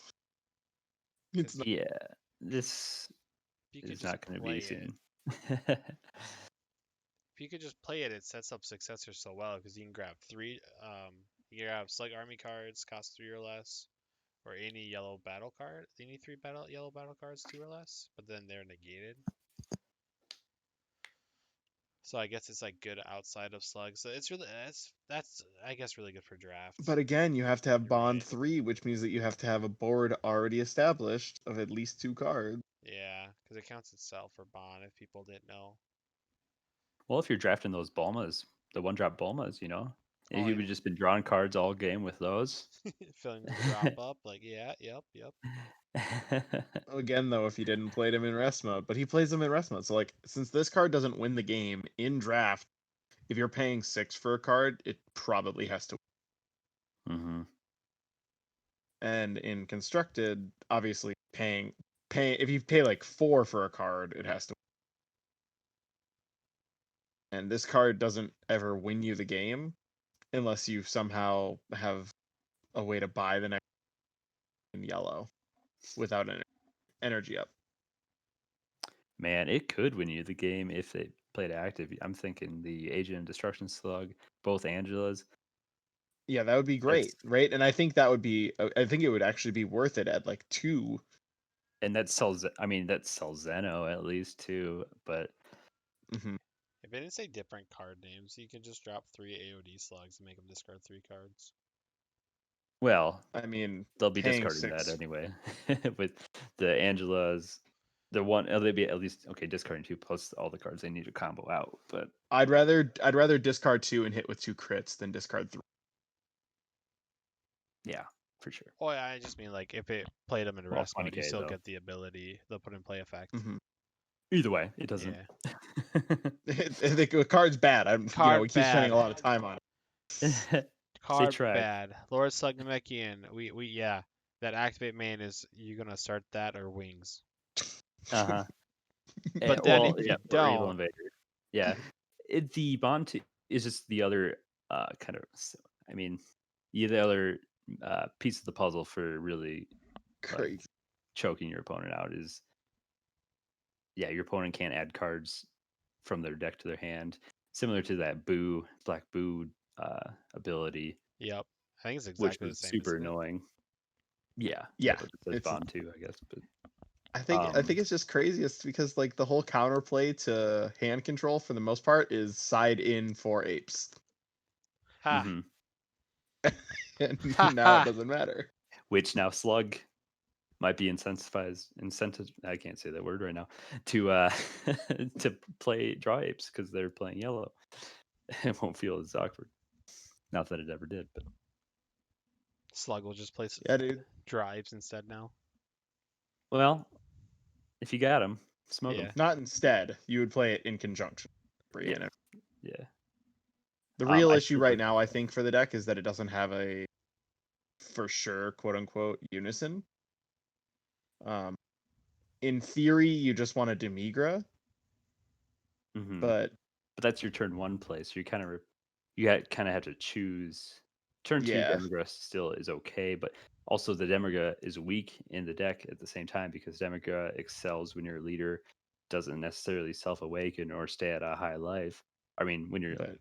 It's not. Yeah, this If you could is just not going to play be it. seen. If you could just play it, it sets up successors so well because you can grab 3. You can grab Slug Army cards, cost 3 or less, or any yellow battle card. Any 3 yellow battle cards, 2 or less, but then they're negated. So I guess it's like good outside of Slug. So it's really that's I guess really good for draft. But again, you have to have You're Bond right. 3, which means that you have to have a board already established of at least 2 cards. Yeah, because it counts itself for Bond if people didn't know. Well, if you're drafting those Bulmas, the 1-drop Bulmas, you know, Oh, you've just been drawing cards all game with those. filling the drop up like yep. Again, though, if he didn't play them in rest mode, but he plays them in rest mode. So, like, since this card doesn't win the game in draft, if you're paying 6 for a card, it probably has to. Mm-hmm. And in constructed, obviously, paying if you pay like 4 for a card, it has to. And this card doesn't ever win you the game unless you somehow have a way to buy the next in yellow without an energy up. Man, it could win you the game if they played active. I'm thinking the Agent of Destruction Slug, both Angelas. Yeah, that would be great, right? And I think that would be. I think it would actually be worth it at like 2. And that sells. I mean, that sells Zeno at least too. But Mm-hmm. If it didn't say different card names, you could just drop 3 AOD slugs and make them discard 3 cards. well, I mean, they'll be paying discarding 6. that anyway. With the Angelas, the one they'll be at least discarding 2 plus all the cards they need to combo out. But I'd rather discard 2 and hit with 2 crits than discard 3. yeah, for sure. Oh, yeah, I just mean like if it played them in Well, rest mode, you 20K still though. get the ability, the put in play effect. Mm-hmm. Either way, it doesn't. Yeah. The card's bad. We keep spending a lot of time on it. Card track. bad. Lord Slug Namekian. We yeah. That activate main is you gonna start that or wings. Uh-huh. But then well, if yeah, you or Evil don't, Invader. Yeah. The Bond it's just the other kind of. I mean, the other piece of the puzzle for really like Crazy. choking your opponent out is, yeah, your opponent can't add cards from their deck to their hand, similar to that black boo ability, Yep. I think it's which exactly the was same, super isn't it? annoying. Yeah, Yeah, but it says it's. bond too, I guess. But I think it's just crazy. It's because like the whole counterplay to hand control for the most part is side in for apes, Ha! mhm. and Ha now it ha! doesn't matter. Which now Slug might be incentive. I can't say that word right now to to play draw apes because they're playing yellow. It won't feel as awkward. Not that it ever did, but Slug will just play Yeah, dude. drives instead now. well, if you got them, smoke them. Yeah. Not instead. You would play it in conjunction. Yeah, yeah. The real I issue feel right like now, I think, for the deck is that it doesn't have a for sure quote unquote unison. Um, in theory, you just want a Demigra, mhm. but But that's your turn one play, so you kind of kind of have to choose. Turn two yeah, Demigra still is okay, but also the Demigra is weak in the deck at the same time because Demigra excels when your leader doesn't necessarily self awaken or stay at a high life. I mean, but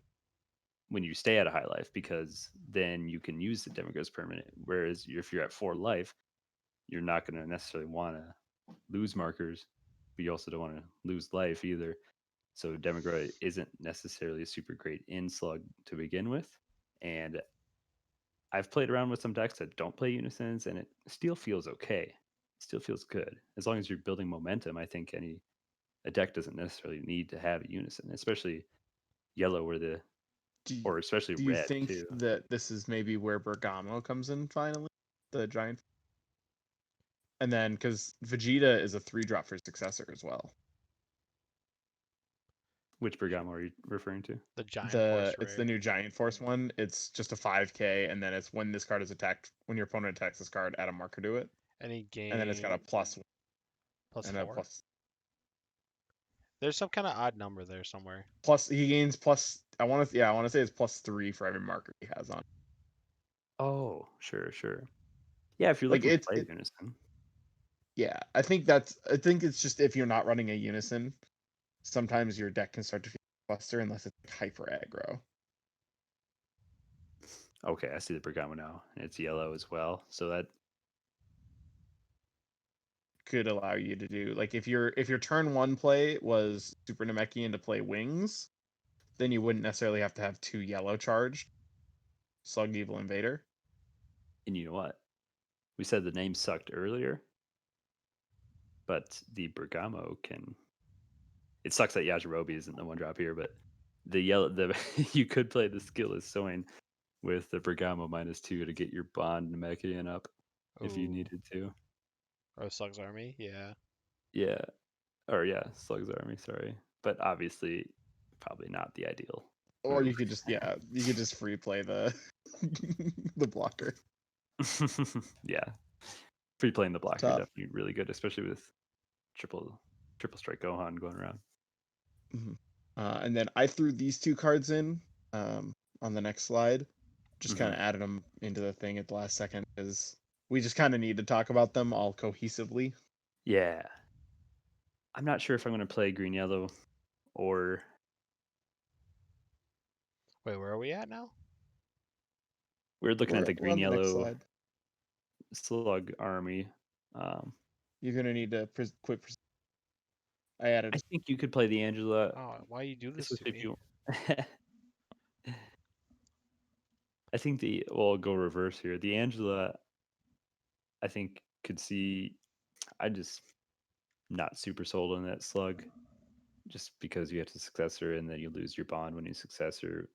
when you stay at a high life, because then you can use the Demigra's permanent. Whereas if you're at 4 life, you're not going to necessarily want to lose markers, but you also don't want to lose life either. So Demigra isn't necessarily super great in Slug to begin with. And I've played around with some decks that don't play unisons, and it still feels okay. Still feels good. As long as you're building momentum, I think a deck doesn't necessarily need to have a unison, especially yellow do or especially do you red think too. that this is maybe where Bergamo comes in finally, the giant? And then because Vegeta is a 3-drop for successor as well. Which Bergamo are you referring to? The giant force It's ray. the new Giant Force one. It's just a 5K, and then it's when this card is attacked, when your opponent attacks this card, add a marker to it, And he and then it's got a gains plus plus and a 4. There's some kind of odd number there somewhere. plus. He gains plus. I want to say it's +3 for every marker he has on. Oh, sure. Yeah, if you're Like looking to it's play it, unison. yeah. I think it's just if you're not running a unison, sometimes your deck can start to feel cluster unless it's hyper aggro. Okay, I see the Bergamo now. And it's yellow as well. So that Could allow you to do like if your turn one play was Super Namekian to play wings, then you wouldn't necessarily have to have 2 yellow charged Slug Evil Invader. and you know what? We said the name sucked earlier, but the Bergamo can. It sucks that Yajirobe isn't the 1-drop here, but the yellow you could play the Skilless Soin with the Bergamo -2 to get your Bond Namekian up if you Ooh. needed to. Or Slug's army. Yeah. Yeah. Or yeah, Slug's Army, sorry. But obviously probably not the ideal Or move. you could just free play the the blocker. Yeah. Free playing the blocker Tough. definitely really good, especially with triple strike Gohan going around. Mhm. And then I threw these 2 cards in on the next slide. Just kind Mhm. of added them into the thing at the last second because we just kind of need to talk about them all cohesively. Yeah. I'm not sure if I'm going to play green yellow or Wait, where are we at now? we're looking at the We're green on the next yellow slide. Slug army. Um, You're gonna need to quit. I added. I think you could play the Angela, Oh, why you do this to especially if me? you. I think I'll go reverse here. The Angela, I think could see. I just not super sold on that slug, just because you have to successor and then you lose your bond when you successor.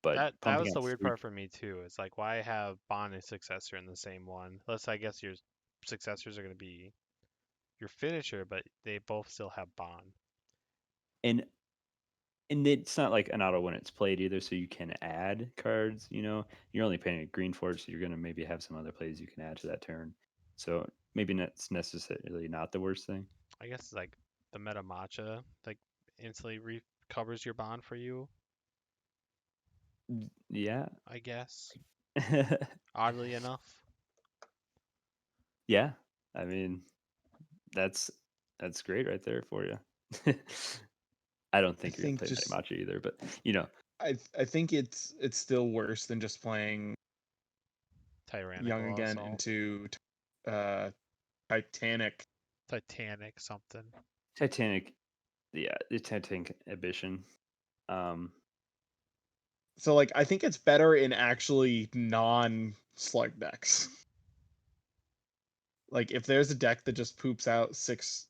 But That pumping was the out weird three, part for me too. It's like why have Bond and Successor in the same one? Unless I guess your successors are going to be your finisher, but they both still have Bond. and it's not like an auto when it's played either, so you can add cards. You're only paying a green for it, so you're gonna maybe have some other plays you can add to that turn. So maybe that's necessarily not the worst thing. I guess like the Meta Matcha like instantly recovers your Bond for you. Yeah. I guess. Oddly enough. Yeah. I mean, that's great right there for you. I don't I think you're gonna think play just Night Machi either, but you know, I think it's still worse than just playing Young Tyrannical again assault. into Titanic. Titanic something. Titanic. Yeah, the Titanic ambition. Um, So like I think it's better in actually non-slug decks. Like if there's a deck that just poops out six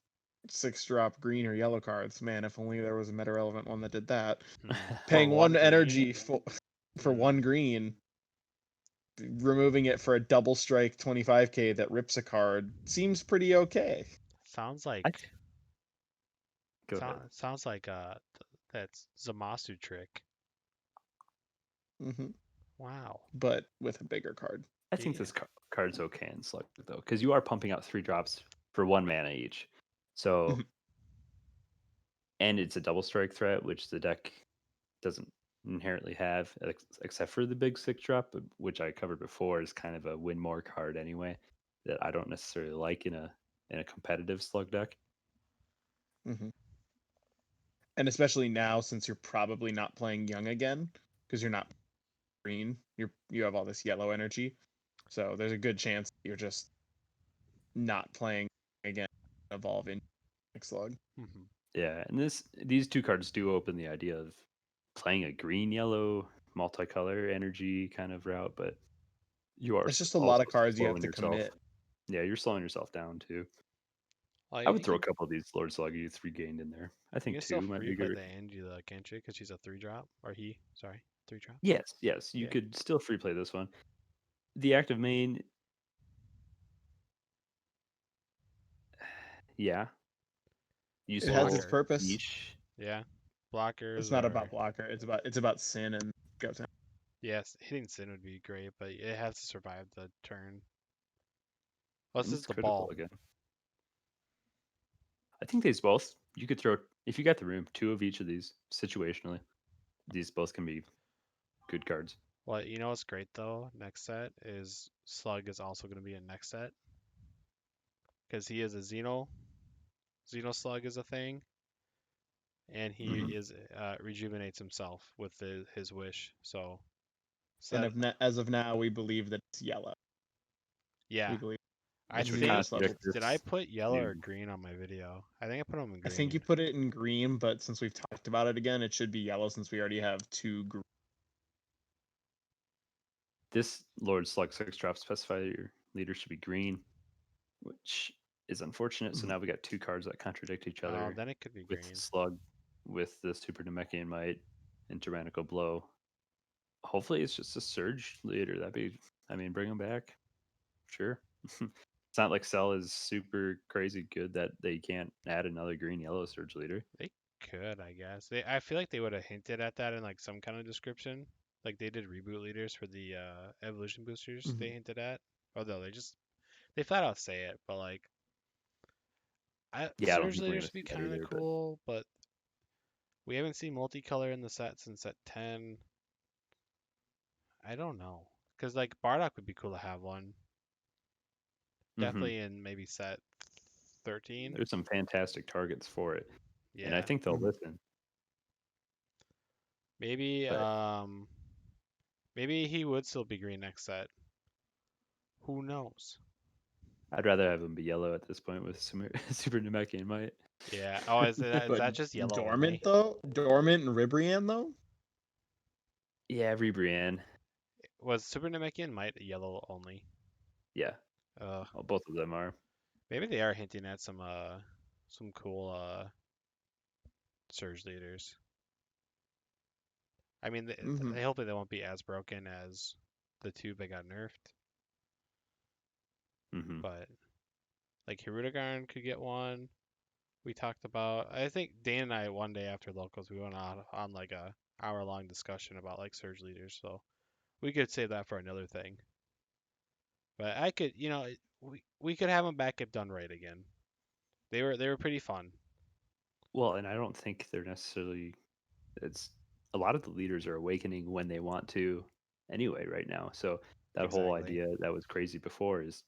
drop green or yellow cards, man, if only there was a meta relevant one that did that. Paying one energy green? for one green, removing it for a double strike 25k that rips a card seems pretty okay. Sounds I like th- go ahead. sounds like that's Zamasu trick. Hmm. Wow. But with a bigger card. I think Yeah. this card's okay in Slug though, because you are pumping out 3 drops for 1 mana each. So, Mhm. and it's a double strike threat, which the deck doesn't inherently have, except for the big 6 drop, which I covered before is kind of a win more card anyway, that I don't necessarily like in a competitive Slug deck. Hmm. And especially now since you're probably not playing young again because you're not green, you have all this yellow energy. So there's a good chance you're just not playing again, evolve in slug. Mm-hmm. Yeah, and these 2 cards do open the idea of playing a green yellow multicolor energy kind of route, but you are It's just a lot also of cards you have slowing to yourself. commit. Yeah, you're slowing yourself down too. Well, I would throw a couple of these Lord Slug youth regained in there. I you think can still 2 might free be play good. the Angela, can't you? Because she's a 3-drop. Or he, sorry, 3-drop. Yes, you Yeah. could still free play this one. The active main, yeah, It has its useful Blocker. purpose. niche. Yeah. Blockers It's not or about blocker. It's about sin and go time. yes, hitting Sin would be great, but it has to survive the turn. Well, this And is it's the critical ball. again. I think these both, you could throw, if you got the room, 2 of each of these situationally. These both can be good cards. Well, you know what's great though? Next set is Slug is also going to be in next set because he is a Xeno. Xeno Slug is a thing, and he Mhm. is rejuvenates himself with his wish. So And set. as of now, we believe that it's yellow. Yeah, We believe I Which would think Xenos level. contradict did I this put yellow or new. green on my video? I think I put them in I think you green. put it in green, but since we've talked about it again, it should be yellow since we already have 2 green. This Lord Slug 6 drop specify your leader should be green, which is unfortunate. So now we got 2 cards that contradict each other Then it could be with green. Slug, with the Super Namekian Might, and Tyrannical Blow. Hopefully, it's just a Surge leader. That'd be, I mean, bring him back. Sure. It's not like Cell is super crazy good that they can't add another green yellow Surge leader. They could, I guess. I feel like they would have hinted at that in like some kind of description. Like they did reboot leaders for the evolution boosters. They Mhm. hinted at. Although they flat out say it, but like Yeah, I don't surge think we're leaders gonna would be see that kind of either. But cool, but we haven't seen multicolor in the set since set 10. I don't know, because like Bardock would be cool to have one. mhm, Definitely in maybe set 13. there's some fantastic targets for it, and I Yeah, think they'll Mhm. listen. maybe But maybe he would still be green next set. Who knows? I'd rather have them be yellow at this point with Super Namekian Might. Yeah. Oh, is But that just yellow dormant only? though, dormant and Ribrianne though. Yeah, Rebrianne. Was Super Namekian Might yellow only? Yeah, Uh, well, both of them are. maybe they are hinting at some cool surge leaders. I mean, Hmm. hopefully they won't be as broken as the 2 that got nerfed, Hmm. but like Hirudegarn could get one. We talked about. I think Dane and I one day after locals we went on like a hour-long discussion about like surge leaders, so we could save that for another thing. But I could, we could have them back if done right again. They were pretty fun. Well, and I don't think they're necessarily. It's a lot of the leaders are awakening when they want to anyway right now. So that whole Exactly. idea that was crazy before is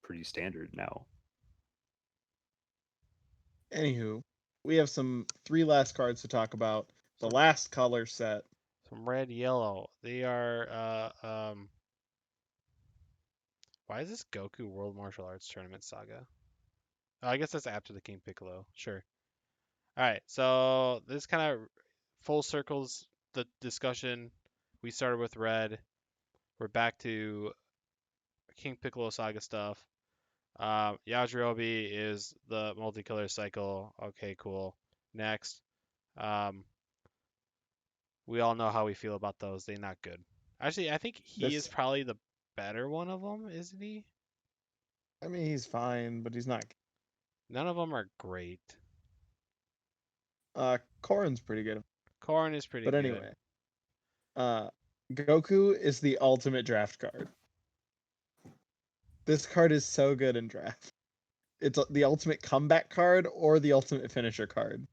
pretty standard now. Anywho, we have some 3 last cards to talk about. The last color set. Some red, yellow. They are why is this Goku World Martial Arts Tournament Saga? Oh, I guess that's after the King Piccolo. Sure. All right. So this kind of full circles the discussion. We started with red. We're back to King Piccolo Saga stuff. Yajirobe is the multicolor cycle. Okay, cool. Next. Um, we all know how we feel about those. They're not good. Actually, I think he is This, probably the better one of them, isn't he? I mean, he's fine, but he's not. None of them are great. Korin's pretty good. Corrin is pretty But good. anyway, Goku is the ultimate draft card. This card is so good in draft. It's the ultimate comeback card or the ultimate finisher card.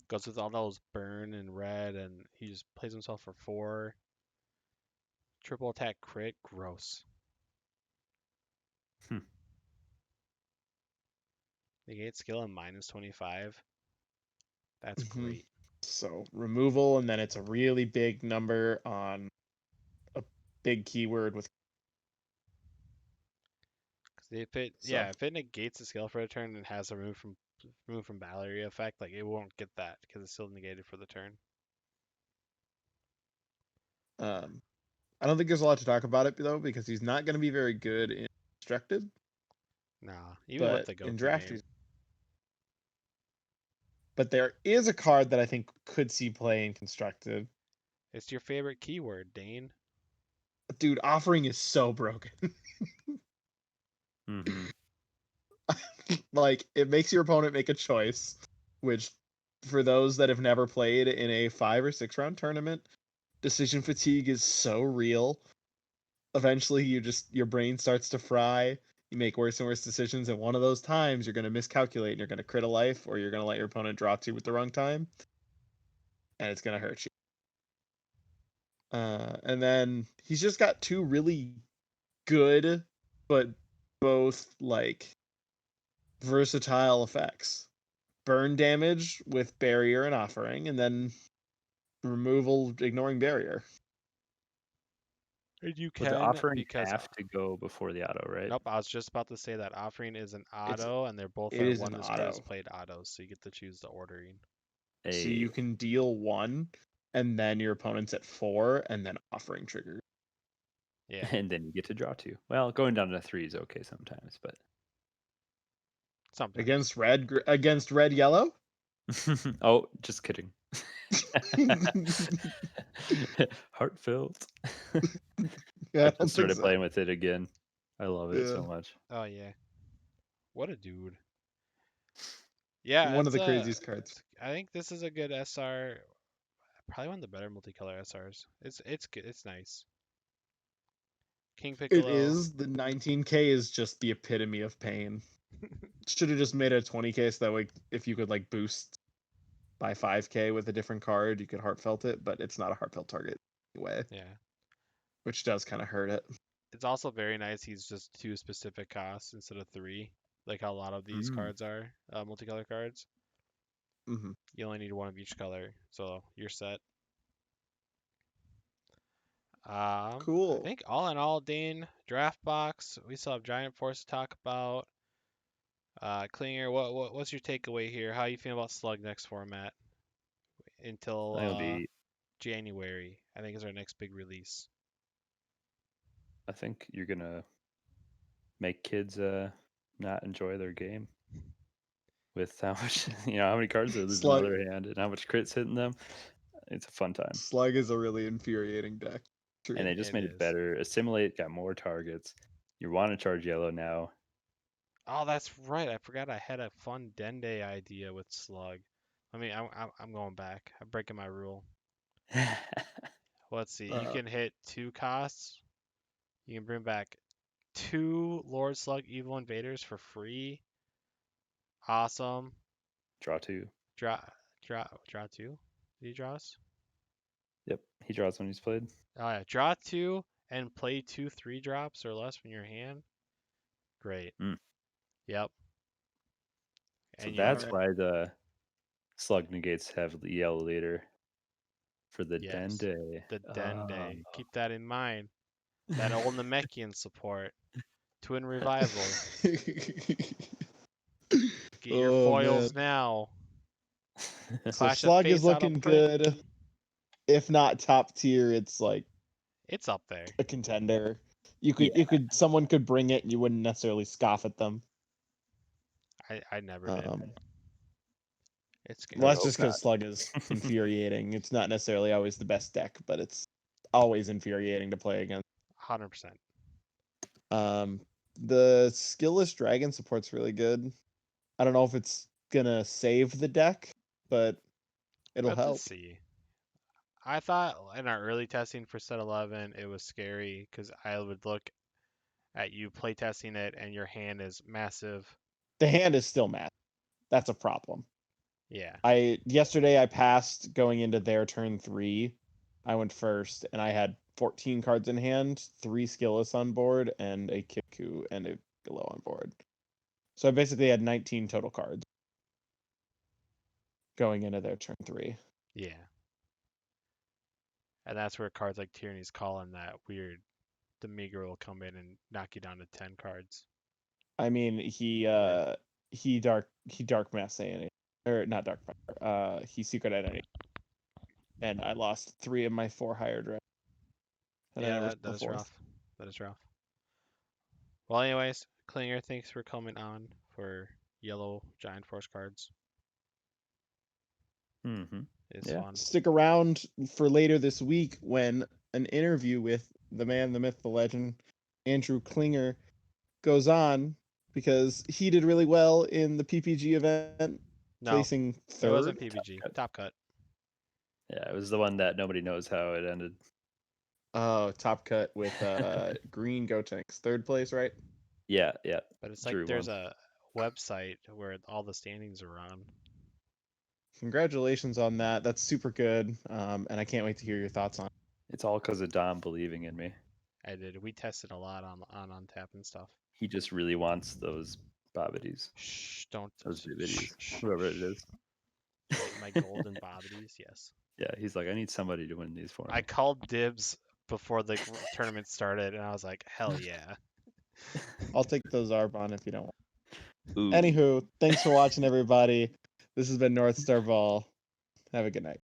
Goes with all those burn and red, and he just plays himself for 4. Triple attack crit. Gross. Hmm. Negate skill and -25. That's Mhm. great. So removal, and then it's a really big number on a big keyword with. 'Cause if it, So yeah, if it negates the skill for a turn and has a remove from battle area effect, like it won't get that because it's still negated for the turn. I don't think there's a lot to talk about it though, because he's not going to be very good in constructed, Nah, even with but the in Goku draft name, but there is a card that I think could see play in constructed. it's your favorite keyword, Dane. Dude, offering is so broken. Mm-hmm. Like it makes your opponent make a choice, which for those that have never played in a 5 or 6 round tournament, decision fatigue is so real. Eventually your brain starts to fry. You make worse and worse decisions, and one of those times you're going to miscalculate and you're going to crit a life, or you're going to let your opponent draw 2 with the wrong time, and it's going to hurt you. And then he's just got 2 really good, but both like versatile effects. Burn damage with barrier and offering, and then removal ignoring barrier. And you Would the can offering because have to go before the auto, right? nope, I was just about to say that offering is an It's auto, and they're both it are is when an this card is auto, played autos, so you get to choose the ordering. so you A can deal 1, and then your opponent's at 4, and then offering triggers. Yeah, and then you get to draw 2. Well, going down to 3 is okay sometimes, but sometimes. Against red yellow. oh, just kidding. Heartfelt. Yeah, I I just don't think started so. playing with it again. I love it Yeah, so much. Oh yeah, what a dude. Yeah, one of the craziest cards. I think this is a good SR. Probably one of the better multicolor SRs. It's good. It's nice. King It Piccolo. is. The 19K is just the epitome of pain. Should have just made it a 20K so that way if you could like boost by 5K with a different card, you could heartfelt it, but it's not a heartfelt target anyway, Yeah. which does kind of hurt it. It's also very nice. He's just 2 specific costs instead of 3, like how a lot of these Mm. cards are, multicolor cards. Mm-hmm. You only need 1 of each color, so you're set. I Cool. think all in all, Dane, draft box. We still have Giant Force to talk about. Klinger, what's your takeaway here? How you feel about Slug next format until I think it'll be. January? I think is our next big release. I think you're gonna make kids not enjoy their game with how much how many cards they lose in Slug the other hand and how much crits hitting them. It's a fun time. Slug is a really infuriating deck. And True. they just It made it is. better. Assimilate got more targets. You want to charge yellow now. Oh, that's right. I forgot I had a fun Dende idea with Slug. I'm going back. I'm breaking my rule. Let's see. You Uh, can hit 2 costs. You can bring back 2 Lord Slug Evil Invaders for free. Awesome. Draw 2. Draw 2. He draws? Yep, he draws when he's played. Oh yeah, draw 2 and play 2 3-drops or less from your hand. Great. Mm. Yep. So And that's Alright. why the slug negates have the yellow leader for the Yes, Dende. the Dende. Keep that in mind. That old Namekian support. Twin Revival. Get your Oh, foils man. now. So Clash of Slug is Fates out of looking print. good. If not top tier, it's like It's up there. a contender. Someone could bring it and you wouldn't necessarily scoff at them. I never did. It's good. Well, that's hope just because Slug is infuriating. It's not necessarily always the best deck, but it's always infuriating to play against. 100%. The Skilless Dragon support's really good. I don't know if it's gonna save the deck, but it'll Let's help. see. I thought in our early testing for set 11, it was scary because I would look at you playtesting it and your hand is massive. The hand is still mad. That's a problem. Yeah. Yesterday I passed going into their turn 3. I went first and I had 14 cards in hand, 3 Skilless on board, and a Kiku and a Glow on board. So I basically had 19 total cards going into their turn 3. Yeah. And that's where cards like Tyranny's Call and that weird Demigra will come in and knock you down to 10 cards. I mean, he dark mass Identity, or not dark mass, he secret identity, and I lost 3 of my 4 higher draft. Yeah, that is rough. That is rough. Well, anyways, Klinger, thanks for coming on for yellow Giant Force cards. Mm-hmm. It's Yeah. fun. Stick around for later this week when an interview with the man, the myth, the legend, Andrew Klinger, goes on because he did really well in the PPG event, No, placing it wasn't third. PPG. Top cut. Yeah, it was the one that nobody knows how it ended. Oh, top cut with green Gotenks, third place, right? Yeah. But it's like Drew there's won. a website where all the standings are on. Congratulations on that. That's super good, and I can't wait to hear your thoughts on it. It's all because of Dom believing in me. I did. We tested a lot on tap and stuff. He just really wants those Bobbities. Shh, don't. Those Bobbities. Shh, Whoever it is. My golden Bobbities, yes. Yeah, he's like, I need somebody to win these for me. I called dibs before the tournament started, and I was like, hell yeah. I'll take those Arbon if you don't want. Ooh. Anywho, thanks for watching, everybody. This has been North Star Ball. Have a good night.